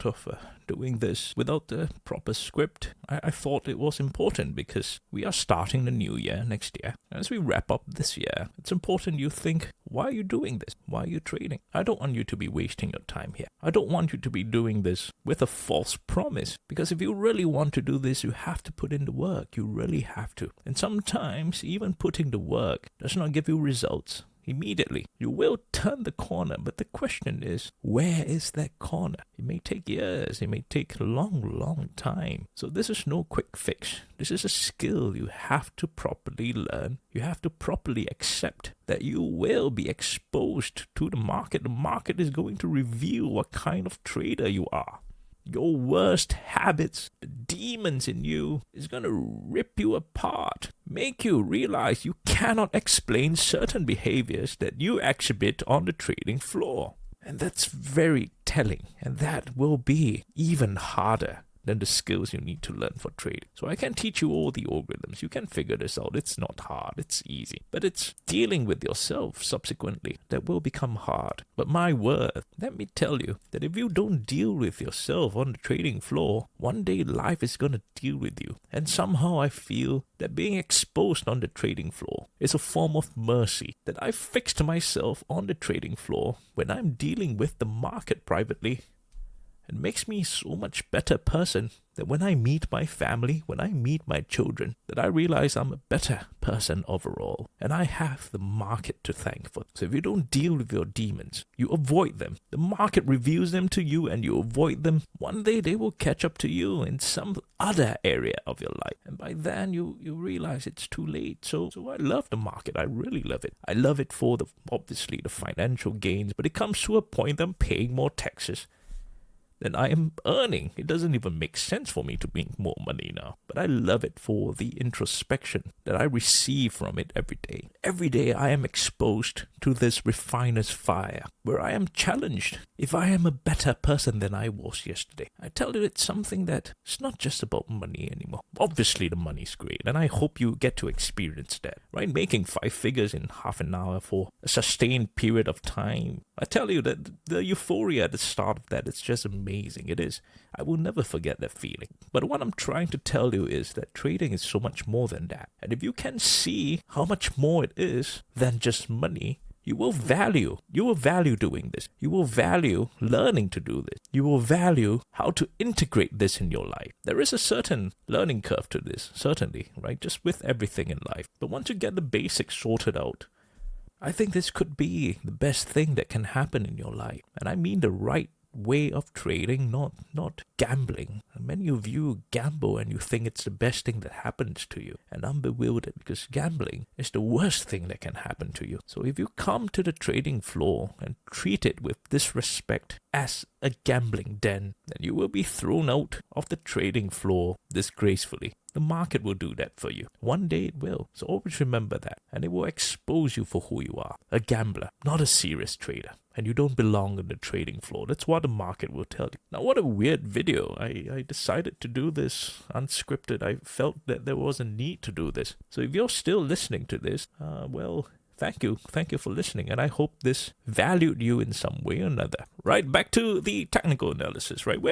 of doing this without the proper script. I thought it was important because we are starting the new year next year. As we wrap up this year, it's important you think, why are you doing this? Why are you trading? I don't want you to be wasting your time here. I don't want you to be doing this with a false promise, because if you really want to do this, you have to put in the work. You really have to. And sometimes even putting the work does not give you results immediately. You will turn the corner, but the question is, where is that corner? It may take years, it may take a long time. So this is no quick fix. This is a skill you have to properly learn. You have to properly accept that you will be exposed to the market. The market is going to reveal what kind of trader you are. Your worst habits, the demons in you, is going to rip you apart, make you realize you cannot explain certain behaviors that you exhibit on the trading floor. And that's very telling, and that will be even harder than the skills you need to learn for trading. So I can teach you all the algorithms. You can figure this out. It's not hard. It's easy. But it's dealing with yourself subsequently that will become hard. But my word, let me tell you that if you don't deal with yourself on the trading floor, one day life is going to deal with you. And somehow I feel that being exposed on the trading floor is a form of mercy, that I fixed myself on the trading floor when I'm dealing with the market privately. It makes me so much better person that when I meet my family, when I meet my children, that I realize I'm a better person overall. And I have the market to thank for. So if you don't deal with your demons, you avoid them. The market reveals them to you and you avoid them. One day they will catch up to you in some other area of your life. And by then you realize it's too late. So I love the market. I really love it. I love it for obviously the financial gains. But it comes to a point I'm paying more taxes than I am earning. It doesn't even make sense for me to make more money now. But I love it for the introspection that I receive from it every day. Every day I am exposed to this refiner's fire, where I am challenged if I am a better person than I was yesterday. I tell you, it's something that it's not just about money anymore. Obviously the money's great, and I hope you get to experience that, right? Making 5 figures in half an hour for a sustained period of time. I tell you that the euphoria at the start of that, it's just amazing. It is. I will never forget that feeling. But what I'm trying to tell you is that trading is so much more than that. And if you can see how much more it is than just money, you will value doing this. You will value learning to do this. You will value how to integrate this in your life. There is a certain learning curve to this, certainly, right? Just with everything in life. But once you get the basics sorted out, I think this could be the best thing that can happen in your life. And I mean the right way of trading, not gambling. Many of you gamble and you think it's the best thing that happens to you. And I'm bewildered because gambling is the worst thing that can happen to you. So if you come to the trading floor and treat it with disrespect as a gambling den, then you will be thrown out of the trading floor disgracefully. The market will do that for you. One day it will. So always remember that. And it will expose you for who you are. A gambler, not a serious trader. And you don't belong on the trading floor. That's what the market will tell you. Now, what a weird video. I decided to do this unscripted. I felt that there was a need to do this. So if you're still listening to this, well, thank you. Thank you for listening. And I hope this valued you in some way or another. Right, back to the technical analysis, right? Where